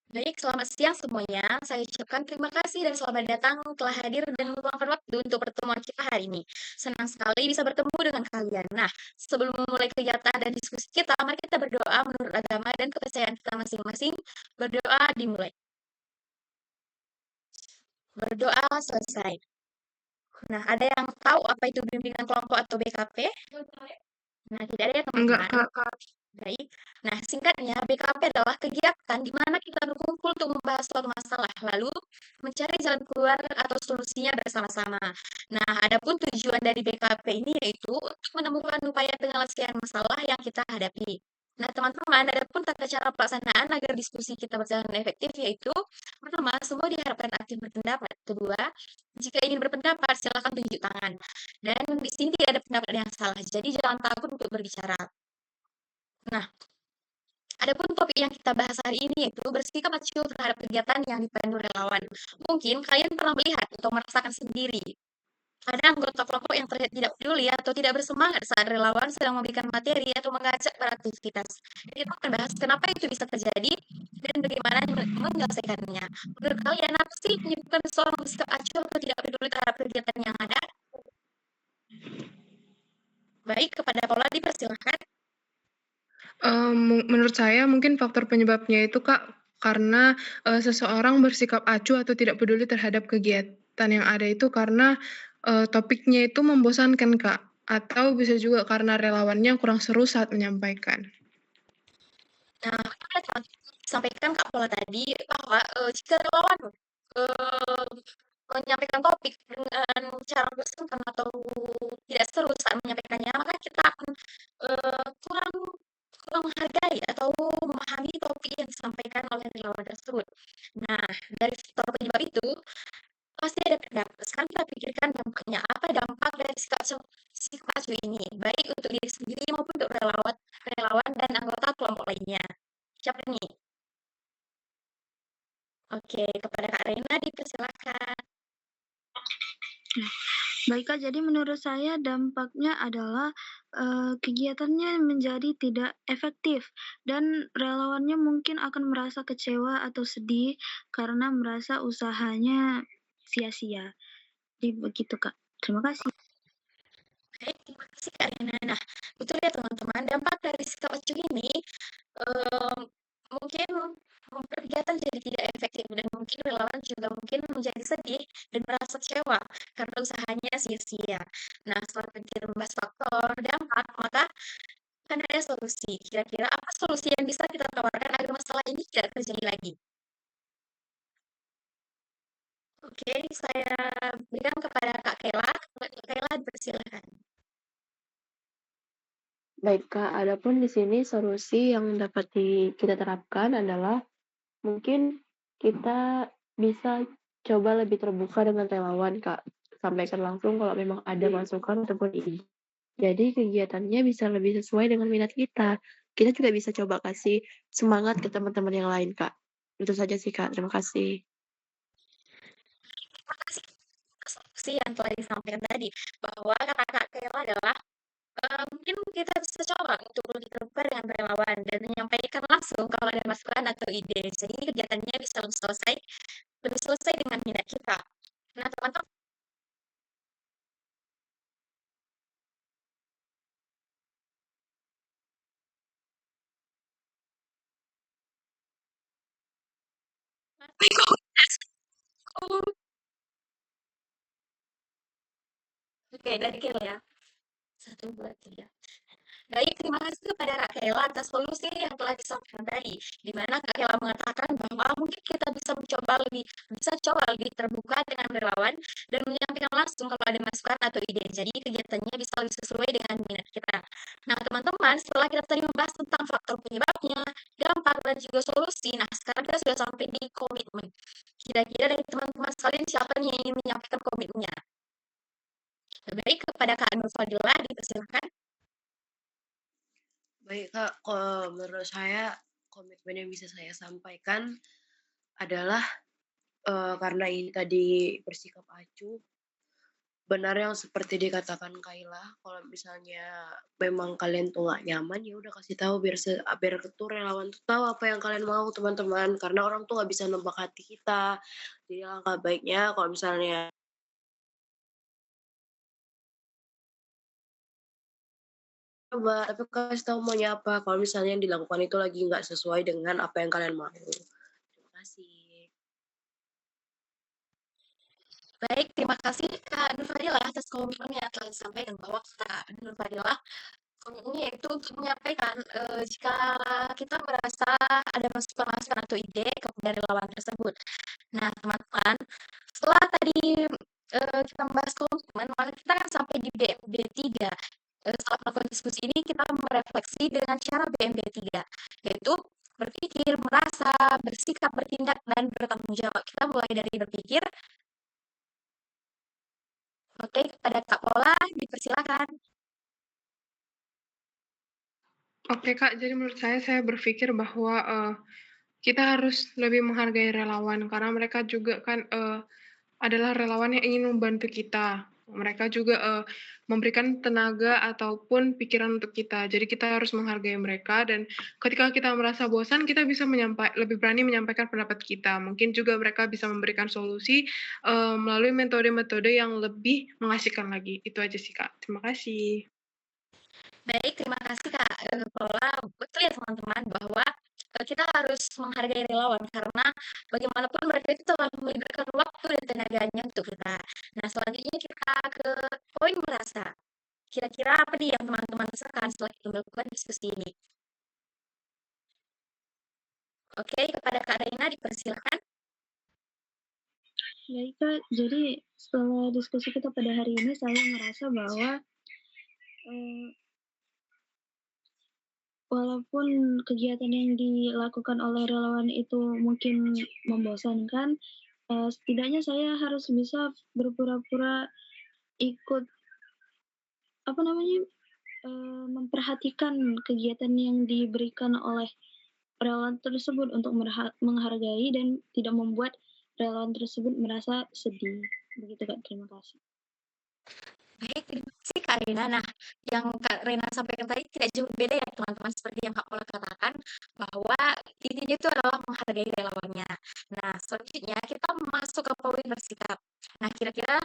Baik, selamat siang semuanya. Saya ucapkan terima kasih dan selamat datang telah hadir dan meluangkan waktu untuk pertemuan kita hari ini. Senang sekali bisa bertemu dengan kalian. Nah, sebelum memulai kegiatan dan diskusi kita, mari kita berdoa menurut agama dan kepercayaan kita masing-masing. Berdoa dimulai. Berdoa selesai. Nah, ada yang tahu apa itu bimbingan kelompok atau BKP? Nah, tidak ada ya Enggak, teman-teman. Kak. Baik. Nah, singkatnya, BKP adalah kegiatan di mana kita berkumpul untuk membahas suatu masalah, lalu mencari jalan keluar atau solusinya bersama-sama. Nah, adapun tujuan dari BKP ini yaitu untuk menemukan upaya penyelesaian masalah yang kita hadapi. Nah, teman-teman, adapun tata cara pelaksanaan agar diskusi kita berjalan efektif yaitu pertama, semua diharapkan aktif berpendapat. Kedua, jika ingin berpendapat, silakan tunjuk tangan. Dan di sini tidak ada pendapat yang salah, jadi jangan takut untuk berbicara. Nah, adapun topik yang kita bahas hari ini yaitu bersikap acuh terhadap kegiatan yang dipandu relawan. Mungkin kalian pernah melihat atau merasakan sendiri. Ada anggota kelompok yang terlihat tidak peduli atau tidak bersemangat saat relawan sedang memberikan materi atau mengajak beraktivitas. Jadi kita akan bahas kenapa itu bisa terjadi dan bagaimana menyelesaikannya. Menurut kalian apa sih menyebabkan seseorang bersikap acuh atau tidak peduli terhadap kegiatan yang ada? Baik, kepada Paula dipersilahkan. Menurut saya mungkin faktor penyebabnya itu, Kak, karena, seseorang bersikap acuh atau tidak peduli terhadap kegiatan yang ada itu karena, topiknya itu membosankan, Kak, atau bisa juga karena relawannya kurang seru saat menyampaikan. Nah, kan sampaikan Kak Paula tadi bahwa jika relawan eh, menyampaikan topik dengan cara bersungkan atau tidak seru saat menyampaikannya, maka kita akan kurang kurang menghargai atau memahami topik yang disampaikan oleh relawan tersebut. Nah, dari faktor penyebab itu pasti ada pendapat. Sekarang kita pikirkan dampaknya. Apa dampak dari sikap acuh ini, baik untuk diri sendiri maupun untuk relawan dan anggota kelompok lainnya. Siapa nih? Oke, kepada Kak Reina dipersilakan. Baik Kak, jadi menurut saya dampaknya adalah, kegiatannya menjadi tidak efektif dan relawannya mungkin akan merasa kecewa atau sedih karena merasa usahanya sia-sia. Jadi begitu Kak, terima kasih. Baik, terima kasih Kak Reina. Nah, betul ya teman-teman, dampak dari sikap acuh ini em, mungkin membuat kegiatan jadi tidak efektif dan mungkin relawan juga mungkin menjadi sedih dan merasa kecewa karena usahanya sia-sia. Nah, setelah kita membahas faktor dampak, maka akan ada solusi. Kira-kira apa solusi yang bisa kita tawarkan agar masalah ini tidak terjadi lagi? Oke, saya berikan kepada Kak Kela. Kak Kela, dipersilakan. Baik, Kak, adapun di sini solusi yang dapat kita terapkan adalah mungkin kita bisa coba lebih terbuka dengan relawan, Kak. Sampaikan langsung kalau memang ada masukan ataupun ide. Jadi kegiatannya bisa lebih sesuai dengan minat kita. Kita juga bisa coba kasih semangat ke teman-teman yang lain, Kak. Itu saja sih, Kak. Terima kasih. Terima kasih atas solusi yang telah disampaikan tadi, bahwa kata Kak Kela adalah mungkin kita bisa coba untuk lebih terbuka dengan relawan dan menyampaikan langsung kalau ada masukan atau ide. Jadi kegiatannya bisa lebih selesai dengan minat kita. Nah, teman-teman, oke, dari Kela ya. Satu, dua, tiga. Baik, terima kasih kepada Kak Kela atas solusi yang telah disampaikan tadi, di mana Kak Kela mengatakan bahwa mungkin kita bisa coba lebih terbuka dengan relawan dan menyampaikan langsung kalau ada masukan atau ide. Jadi kegiatannya bisa lebih sesuai dengan minat kita. Nah, teman-teman, setelah kita tadi membahas tentang faktor penyebabnya, dampak dan juga solusi, nah sekarang kita sudah sampai di komitmen. Kira-kira dari teman-teman sekalian siapa nih yang ingin menyampaikan komitmennya? Baik, kepada Kak Nur Fadila, dipersilakan. Baik Kak, kalau menurut saya komitmen yang bisa saya sampaikan adalah, karena ini tadi bersikap acuh, benar yang seperti dikatakan Kaila, kalau misalnya memang kalian tuh nggak nyaman, ya udah kasih tahu biar tuh relawan tuh tahu apa yang kalian mau teman-teman, karena orang tuh nggak bisa nebak hati kita. Jadi langkah baiknya kalau misalnya coba, tapi kasih tahu maunya apa, kalau misalnya yang dilakukan itu lagi nggak sesuai dengan apa yang kalian mau. Terima kasih. Baik, terima kasih Kak Nur Fadila atas komitmennya yang telah disampaikan bahwa Kak Nur Fadila komitmennya yaitu untuk menyampaikan jika kita merasa ada masukan-masukan atau ide kepada relawan tersebut. Nah, teman-teman, setelah tadi kita membahas komitmen, maka kita akan sampai di BMB3. Setelah melakukan diskusi ini, kita merefleksi dengan cara BMB3, yaitu berpikir, merasa, bersikap, bertindak, dan bertanggung jawab. Kita mulai dari berpikir. Oke, kepada Kak Pola, dipersilakan. Oke Kak, jadi menurut saya berpikir bahwa kita harus lebih menghargai relawan karena mereka juga kan adalah relawan yang ingin membantu kita. Mereka juga memberikan tenaga ataupun pikiran untuk kita. Jadi kita harus menghargai mereka dan ketika kita merasa bosan, kita bisa lebih berani menyampaikan pendapat kita. Mungkin juga mereka bisa memberikan solusi melalui metode-metode yang lebih mengasihkan lagi. Itu aja sih Kak. Terima kasih. Baik, terima kasih Kak Pola. Betul ya teman-teman bahwa kita harus menghargai relawan karena bagaimanapun mereka itu telah memberikan waktu dan tenaganya untuk kita. Nah, selanjutnya kita ke poin merasa. Kira-kira apa nih yang teman-teman rasakan setelah kita melakukan diskusi ini? Oke, kepada Kak Reina dipersilakan. Baik Kak, jadi setelah diskusi kita pada hari ini saya merasa bahwa walaupun kegiatan yang dilakukan oleh relawan itu mungkin membosankan, setidaknya saya harus bisa berpura-pura ikut memperhatikan kegiatan yang diberikan oleh relawan tersebut untuk menghargai dan tidak membuat relawan tersebut merasa sedih. Begitu Kak, terima kasih. Baik, terima kasih Kak Rena. Nah, yang Kak Rena sampaikan tadi tidak jauh beda ya teman-teman seperti yang Kak Pola katakan bahwa intinya itu adalah menghargai relawannya. Nah, selanjutnya kita masuk ke poin bersikap. Nah, kira-kira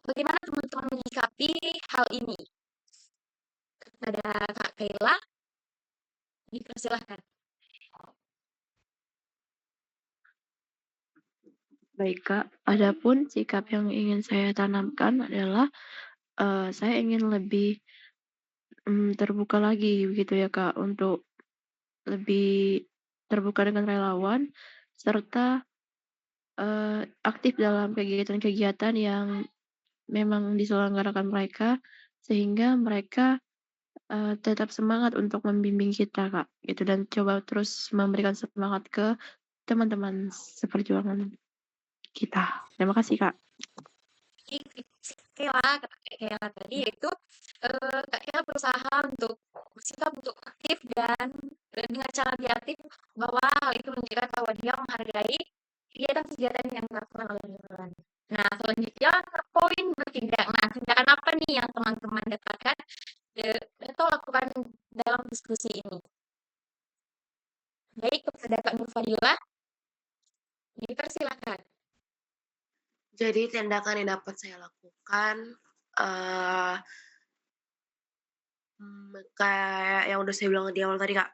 bagaimana teman-teman menyikapi hal ini? Kepada Kak Kayla, dipersilahkan. Baik Kak, adapun sikap yang ingin saya tanamkan adalah saya ingin lebih terbuka lagi begitu ya Kak, untuk lebih terbuka dengan relawan serta aktif dalam kegiatan-kegiatan yang memang diselenggarakan mereka, sehingga mereka tetap semangat untuk membimbing kita Kak, gitu, dan coba terus memberikan semangat ke teman-teman seperjuangan kita. Terima kasih Kak. Kak Kayla tadi yaitu Kak Kayla berusaha untuk bersikap untuk aktif dan dengan cara dia aktif bahwa hal itu menunjukkan bahwa dia menghargai kegiatan-kegiatan yang dilakukan oleh lingkungan. Nah, selanjutnya ke poin bertindak. Nah, tindakan apa nih yang teman-teman dapatkan atau lakukan dalam diskusi ini? Baik, kepada Kak Nur Fadila, dipersilakan. Jadi tindakan yang dapat saya lakukan kayak yang udah saya bilang di awal tadi Kak.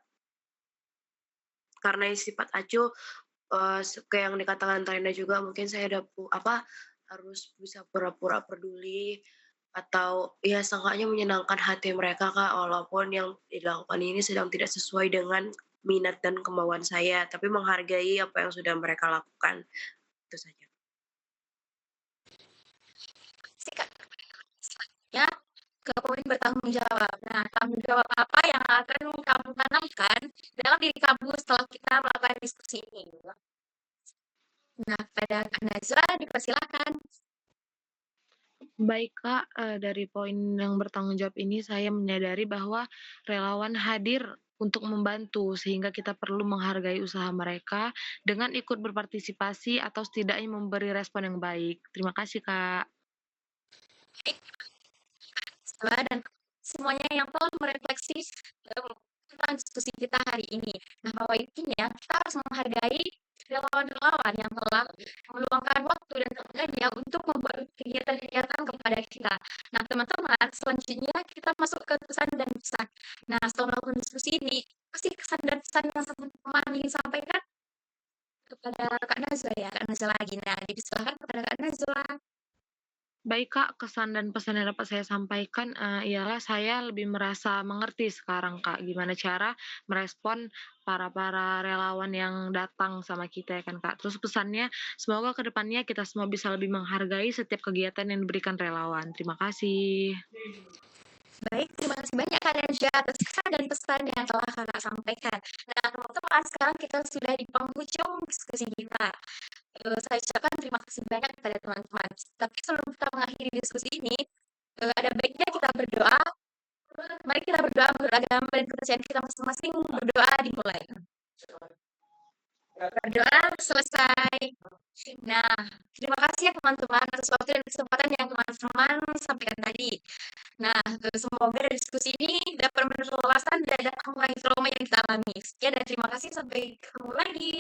Karena sifat acuh kayak yang dikatakan Tarina juga mungkin saya harus bisa pura-pura peduli atau ya seenggaknya menyenangkan hati mereka Kak, walaupun yang dilakukan ini sedang tidak sesuai dengan minat dan kemauan saya, tapi menghargai apa yang sudah mereka lakukan. Itu saja. Selanjutnya ke poin bertanggung jawab. Nah, tanggung jawab apa yang akan kamu tanamkan dalam diri kamu setelah kita melakukan diskusi ini? Nah, pada Kak Najwa dipersilakan. Baik Kak, dari poin yang bertanggung jawab ini saya menyadari bahwa relawan hadir untuk membantu sehingga kita perlu menghargai usaha mereka dengan ikut berpartisipasi atau setidaknya memberi respon yang baik. Terima kasih Kak. baik dan semuanya yang telah merefleksi tentang diskusi kita hari ini. Nah, bahwa intinya kita harus menghargai relawan-relawan yang telah meluangkan waktu dan tenaganya untuk membuat kegiatan-kegiatan kepada kita. Nah, teman-teman, selanjutnya kita masuk ke kesan dan pesan. Nah, setelah melakukan diskusi ini, pasti kesan dan pesan yang teman-teman ingin sampaikan kepada Kak Nazwa ya, Kak Nazwa lagi. Nah, dipersilakan kepada Kak Nazwa. Baik Kak, kesan dan pesan yang dapat saya sampaikan ialah saya lebih merasa mengerti sekarang Kak, gimana cara merespon para relawan yang datang sama kita ya kan Kak. Terus pesannya, semoga ke depannya kita semua bisa lebih menghargai setiap kegiatan yang diberikan relawan. Terima kasih. Baik, terima kasih banyak Kak Najwa atas kesan dan pesan yang telah Kakak sampaikan. Nah, teman-teman, sekarang kita sudah di penghujung diskusi kita. Saya ucapkan terima kasih banyak kepada teman-teman. Tapi sebelum kita mengakhiri diskusi ini, ada baiknya kita berdoa. Mari kita berdoa menurut agama dan kepercayaan kita masing-masing. Berdoa dimulai. Berdoa selesai. Nah, terima kasih ya teman-teman atas waktu dan kesempatan yang teman-teman sampaikan tadi. Nah, semoga dari diskusi ini dapat menurut wawasan dan mengurangi trauma yang kita alami. Sekian dan terima kasih, sampai ketemu lagi.